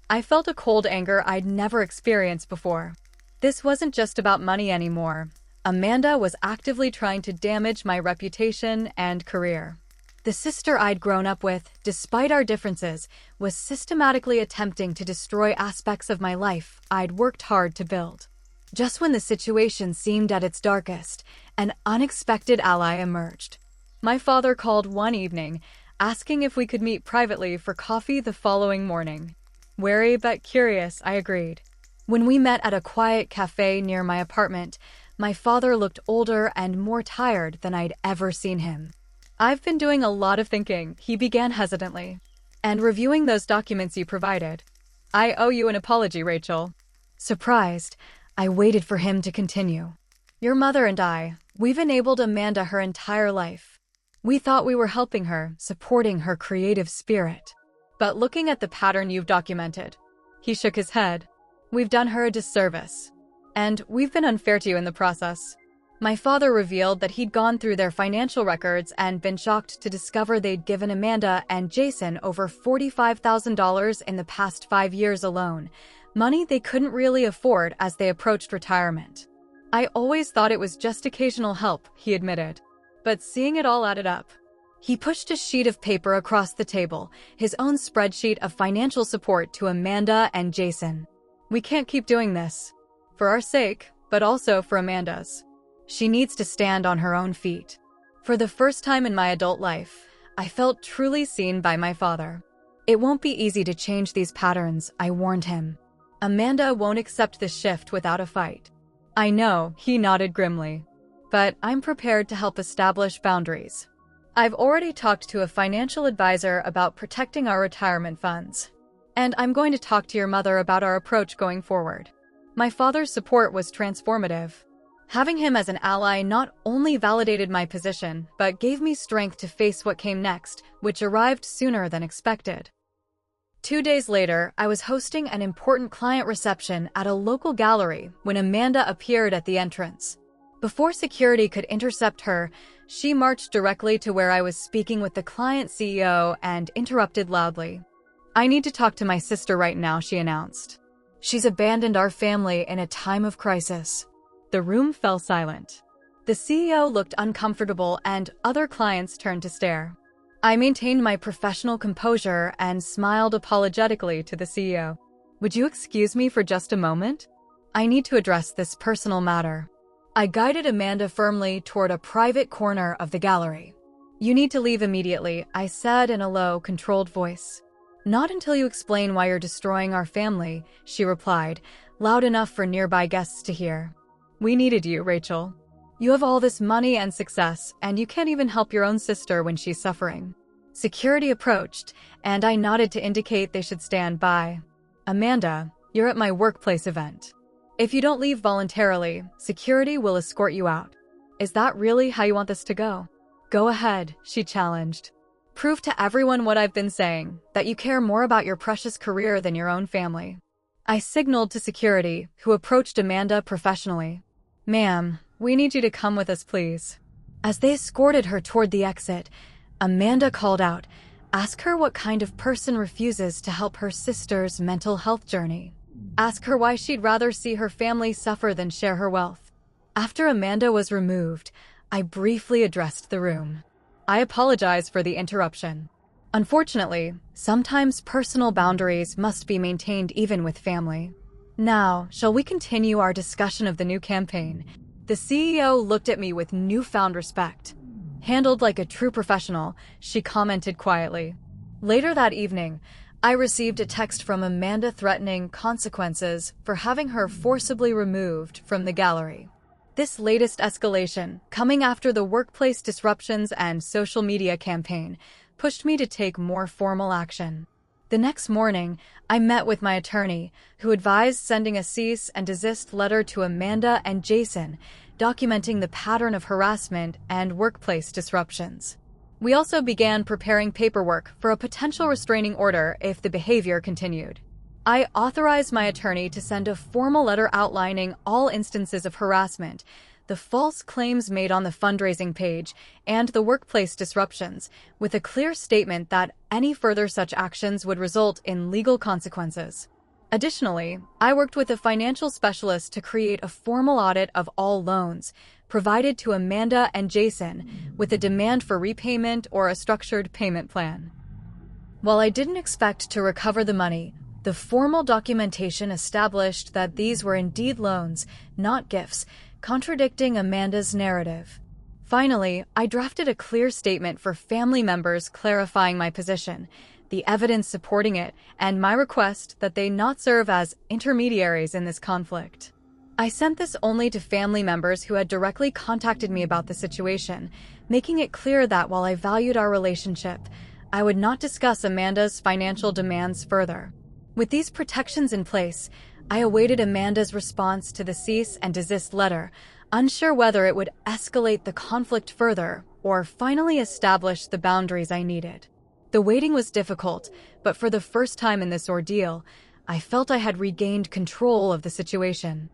I felt a cold anger I'd never experienced before. This wasn't just about money anymore. Amanda was actively trying to damage my reputation and career. The sister I'd grown up with, despite our differences, was systematically attempting to destroy aspects of my life I'd worked hard to build. Just when the situation seemed at its darkest, an unexpected ally emerged. My father called one evening, asking if we could meet privately for coffee the following morning. Wary but curious, I agreed. When we met at a quiet cafe near my apartment, my father looked older and more tired than I'd ever seen him. I've been doing a lot of thinking, he began hesitantly, and reviewing those documents you provided. I owe you an apology, Rachel. Surprised, I waited for him to continue. Your mother and I, we've enabled Amanda her entire life. We thought we were helping her, supporting her creative spirit. But looking at the pattern you've documented, he shook his head. We've done her a disservice. And we've been unfair to you in the process. My father revealed that he'd gone through their financial records and been shocked to discover they'd given Amanda and Jason over $45,000 in the past 5 years alone, money they couldn't really afford as they approached retirement. I always thought it was just occasional help, he admitted. But seeing it all added up. He pushed a sheet of paper across the table, his own spreadsheet of financial support to Amanda and Jason. We can't keep doing this. For our sake, but also for Amanda's. She needs to stand on her own feet. For the first time in my adult life, I felt truly seen by my father. It won't be easy to change these patterns, I warned him. Amanda won't accept this shift without a fight. I know, he nodded grimly. But I'm prepared to help establish boundaries. I've already talked to a financial advisor about protecting our retirement funds. And I'm going to talk to your mother about our approach going forward. My father's support was transformative. Having him as an ally not only validated my position, but gave me strength to face what came next, which arrived sooner than expected. 2 days later, I was hosting an important client reception at a local gallery when Amanda appeared at the entrance. Before security could intercept her, she marched directly to where I was speaking with the client CEO and interrupted loudly. I need to talk to my sister right now, she announced. She's abandoned our family in a time of crisis. The room fell silent. The CEO looked uncomfortable and other clients turned to stare. I maintained my professional composure and smiled apologetically to the CEO. Would you excuse me for just a moment? I need to address this personal matter. I guided Amanda firmly toward a private corner of the gallery. You need to leave immediately, I said in a low, controlled voice. Not until you explain why you're destroying our family, she replied, loud enough for nearby guests to hear. We needed you, Rachel. You have all this money and success, and you can't even help your own sister when she's suffering. Security approached, and I nodded to indicate they should stand by. Amanda, you're at my workplace event. If you don't leave voluntarily, security will escort you out. Is that really how you want this to go? Go ahead, she challenged. Prove to everyone what I've been saying, that you care more about your precious career than your own family. I signaled to security, who approached Amanda professionally. Ma'am, we need you to come with us, please. As they escorted her toward the exit, Amanda called out, ask her what kind of person refuses to help her sister's mental health journey. Ask her why she'd rather see her family suffer than share her wealth. After Amanda was removed, I briefly addressed the room. I apologize for the interruption. Unfortunately, sometimes personal boundaries must be maintained even with family. Now, shall we continue our discussion of the new campaign? The CEO looked at me with newfound respect. Handled like a true professional, she commented quietly. Later that evening, I received a text from Amanda threatening consequences for having her forcibly removed from the gallery. This latest escalation, coming after the workplace disruptions and social media campaign, pushed me to take more formal action. The next morning, I met with my attorney, who advised sending a cease and desist letter to Amanda and Jason, documenting the pattern of harassment and workplace disruptions. We also began preparing paperwork for a potential restraining order if the behavior continued. I authorized my attorney to send a formal letter outlining all instances of harassment, the false claims made on the fundraising page, and the workplace disruptions, with a clear statement that any further such actions would result in legal consequences. Additionally, I worked with a financial specialist to create a formal audit of all loans provided to Amanda and Jason, with a demand for repayment or a structured payment plan. While I didn't expect to recover the money, the formal documentation established that these were indeed loans, not gifts, contradicting Amanda's narrative. Finally, I drafted a clear statement for family members clarifying my position, the evidence supporting it, and my request that they not serve as intermediaries in this conflict. I sent this only to family members who had directly contacted me about the situation, making it clear that while I valued our relationship, I would not discuss Amanda's financial demands further. With these protections in place, I awaited Amanda's response to the cease and desist letter, unsure whether it would escalate the conflict further or finally establish the boundaries I needed. The waiting was difficult, but for the first time in this ordeal, I felt I had regained control of the situation.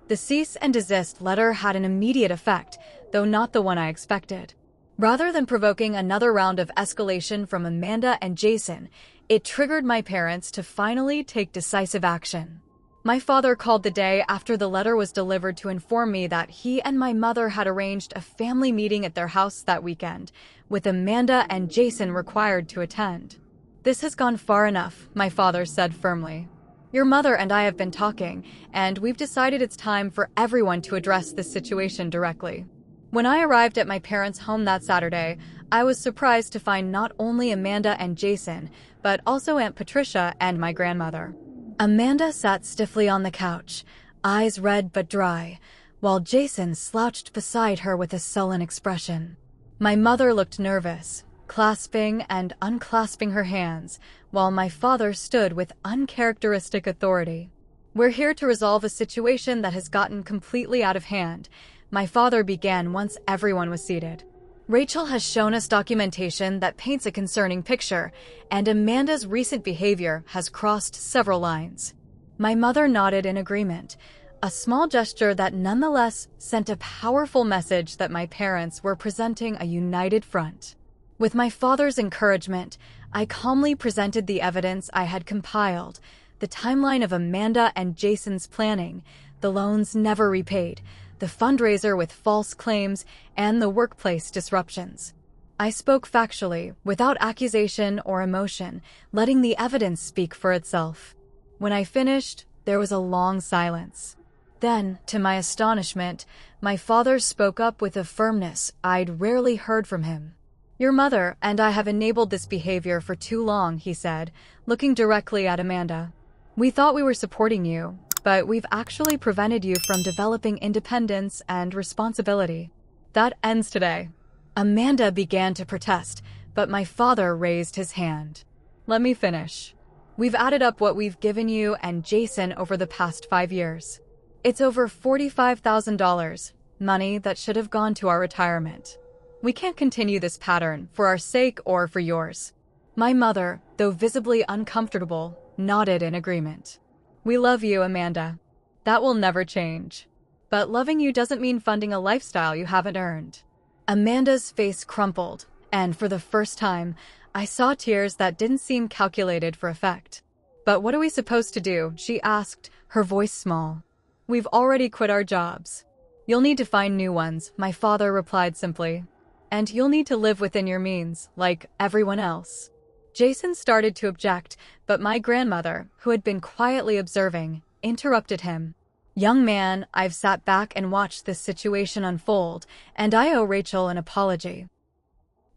The cease and desist letter had an immediate effect, though not the one I expected. Rather than provoking another round of escalation from Amanda and Jason, it triggered my parents to finally take decisive action. My father called the day after the letter was delivered to inform me that he and my mother had arranged a family meeting at their house that weekend, with Amanda and Jason required to attend. This has gone far enough, my father said firmly. Your mother and I have been talking, and we've decided it's time for everyone to address this situation directly. When I arrived at my parents' home that Saturday, I was surprised to find not only Amanda and Jason, but also Aunt Patricia and my grandmother. Amanda sat stiffly on the couch, eyes red but dry, while Jason slouched beside her with a sullen expression. My mother looked nervous, clasping and unclasping her hands, while my father stood with uncharacteristic authority. We're here to resolve a situation that has gotten completely out of hand, my father began once everyone was seated. Rachel has shown us documentation that paints a concerning picture, and Amanda's recent behavior has crossed several lines. My mother nodded in agreement, a small gesture that nonetheless sent a powerful message that my parents were presenting a united front. With my father's encouragement, I calmly presented the evidence I had compiled, the timeline of Amanda and Jason's planning, the loans never repaid, the fundraiser with false claims, and the workplace disruptions. I spoke factually, without accusation or emotion, letting the evidence speak for itself. When I finished, there was a long silence. Then, to my astonishment, my father spoke up with a firmness I'd rarely heard from him. "Your mother and I have enabled this behavior for too long," he said, looking directly at Amanda. "We thought we were supporting you, but we've actually prevented you from developing independence and responsibility. That ends today." Amanda began to protest, but my father raised his hand. "Let me finish. We've added up what we've given you and Jason over the past 5 years. It's over $45,000, money that should have gone to our retirement. We can't continue this pattern for our sake or for yours." My mother, though visibly uncomfortable, nodded in agreement. "We love you, Amanda. That will never change. But loving you doesn't mean funding a lifestyle you haven't earned." Amanda's face crumpled, and for the first time, I saw tears that didn't seem calculated for effect. "But what are we supposed to do?" she asked, her voice small. "We've already quit our jobs." "You'll need to find new ones," my father replied simply. "And you'll need to live within your means, like everyone else." Jason started to object, but my grandmother, who had been quietly observing, interrupted him. "Young man, I've sat back and watched this situation unfold, and I owe Rachel an apology.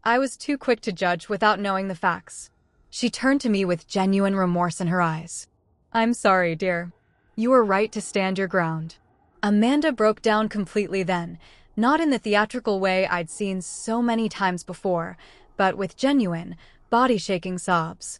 I was too quick to judge without knowing the facts." She turned to me with genuine remorse in her eyes. "I'm sorry, dear. You were right to stand your ground." Amanda broke down completely then, not in the theatrical way I'd seen so many times before, but with genuine, body-shaking sobs.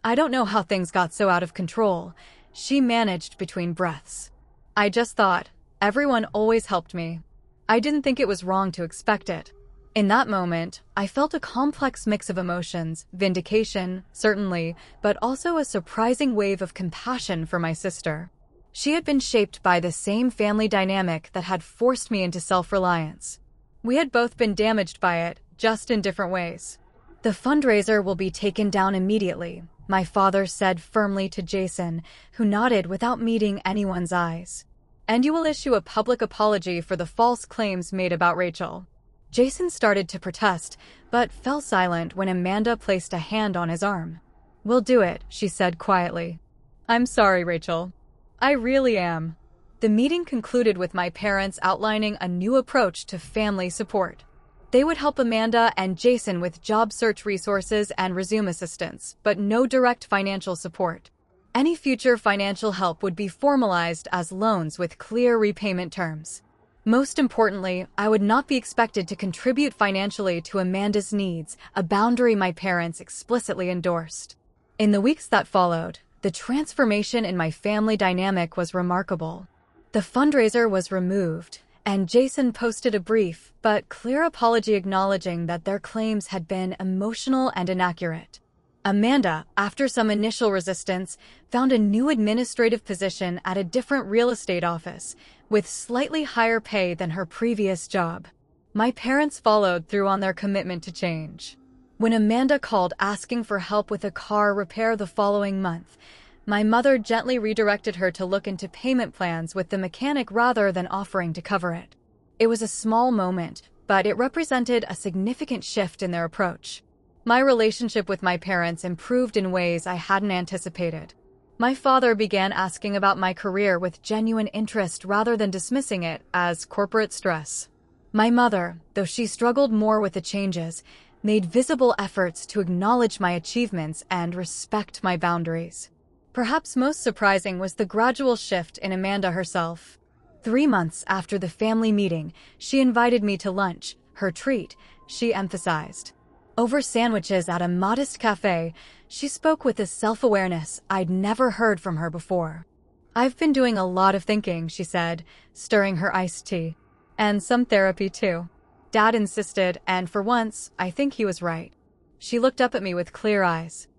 "I don't know how things got so out of control," she managed between breaths. "I just thought, everyone always helped me. I didn't think it was wrong to expect it." In that moment, I felt a complex mix of emotions, vindication, certainly, but also a surprising wave of compassion for my sister. She had been shaped by the same family dynamic that had forced me into self-reliance. We had both been damaged by it, just in different ways. "The fundraiser will be taken down immediately," my father said firmly to Jason, who nodded without meeting anyone's eyes. "And you will issue a public apology for the false claims made about Rachel." Jason started to protest, but fell silent when Amanda placed a hand on his arm. "We'll do it," she said quietly. "I'm sorry, Rachel. I really am." The meeting concluded with my parents outlining a new approach to family support. They would help Amanda and Jason with job search resources and resume assistance, but no direct financial support. Any future financial help would be formalized as loans with clear repayment terms. Most importantly, I would not be expected to contribute financially to Amanda's needs, a boundary my parents explicitly endorsed. In the weeks that followed, the transformation in my family dynamic was remarkable. The fundraiser was removed, and Jason posted a brief but clear apology acknowledging that their claims had been emotional and inaccurate. Amanda, after some initial resistance, found a new administrative position at a different real estate office, with slightly higher pay than her previous job. My parents followed through on their commitment to change. When Amanda called asking for help with a car repair the following month, my mother gently redirected her to look into payment plans with the mechanic rather than offering to cover it. It was a small moment, but it represented a significant shift in their approach. My relationship with my parents improved in ways I hadn't anticipated. My father began asking about my career with genuine interest rather than dismissing it as corporate stress. My mother, though she struggled more with the changes, made visible efforts to acknowledge my achievements and respect my boundaries. Perhaps most surprising was the gradual shift in Amanda herself. 3 months after the family meeting, she invited me to lunch, her treat, she emphasized. Over sandwiches at a modest cafe, she spoke with a self-awareness I'd never heard from her before. "I've been doing a lot of thinking," she said, stirring her iced tea. "And some therapy, too." Dad insisted, and for once, I think he was right. She looked up at me with clear eyes.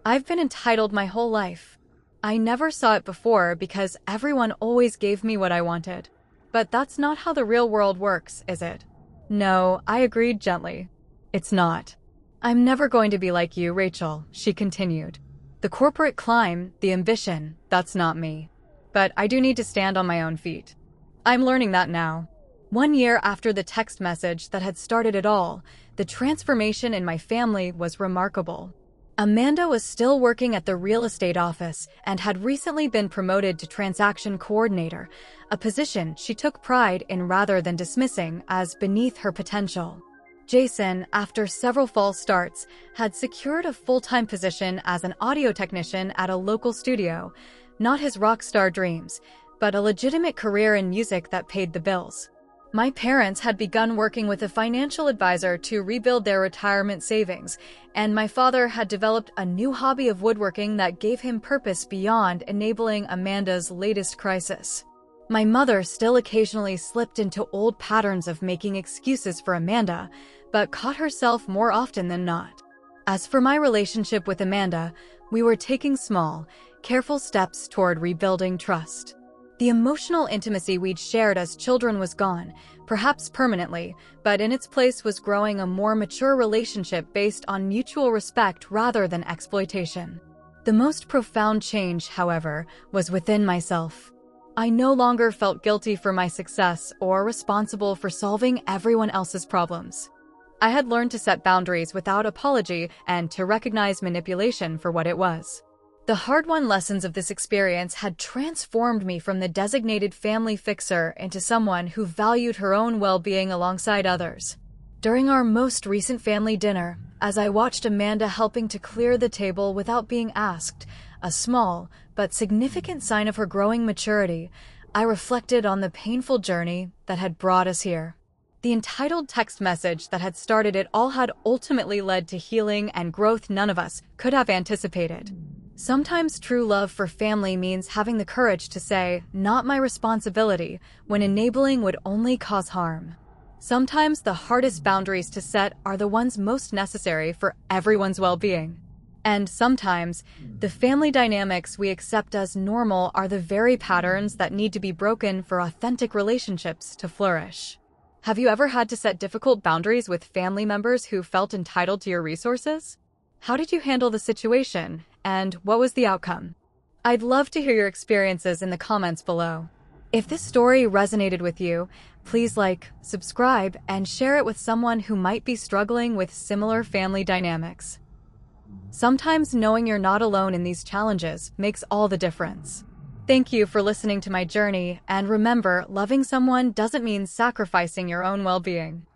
"I've been entitled my whole life. I never saw it before because everyone always gave me what I wanted. But that's not how the real world works, is it?" "No," I agreed gently. "It's not. I'm never going to be like you, Rachel," she continued. "The corporate climb, the ambition, that's not me. But I do need to stand on my own feet. I'm learning that now." 1 year after the text message that had started it all, the transformation in my family was remarkable. Amanda was still working at the real estate office and had recently been promoted to transaction coordinator, a position she took pride in rather than dismissing as beneath her potential. Jason, after several false starts, had secured a full-time position as an audio technician at a local studio, not his rock star dreams, but a legitimate career in music that paid the bills. My parents had begun working with a financial advisor to rebuild their retirement savings, and my father had developed a new hobby of woodworking that gave him purpose beyond enabling Amanda's latest crisis. My mother still occasionally slipped into old patterns of making excuses for Amanda, but caught herself more often than not. As for my relationship with Amanda, we were taking small, careful steps toward rebuilding trust. The emotional intimacy we'd shared as children was gone, perhaps permanently, but in its place was growing a more mature relationship based on mutual respect rather than exploitation. The most profound change, however, was within myself. I no longer felt guilty for my success or responsible for solving everyone else's problems. I had learned to set boundaries without apology and to recognize manipulation for what it was. The hard-won lessons of this experience had transformed me from the designated family fixer into someone who valued her own well-being alongside others. During our most recent family dinner, as I watched Amanda helping to clear the table without being asked, a small but significant sign of her growing maturity, I reflected on the painful journey that had brought us here. The entitled text message that had started it all had ultimately led to healing and growth none of us could have anticipated. Sometimes true love for family means having the courage to say, "Not my responsibility," when enabling would only cause harm. Sometimes the hardest boundaries to set are the ones most necessary for everyone's well-being. And sometimes, the family dynamics we accept as normal are the very patterns that need to be broken for authentic relationships to flourish. Have you ever had to set difficult boundaries with family members who felt entitled to your resources? How did you handle the situation, and what was the outcome? I'd love to hear your experiences in the comments below. If this story resonated with you, please like, subscribe, and share it with someone who might be struggling with similar family dynamics. Sometimes knowing you're not alone in these challenges makes all the difference. Thank you for listening to my journey, and remember, loving someone doesn't mean sacrificing your own well-being.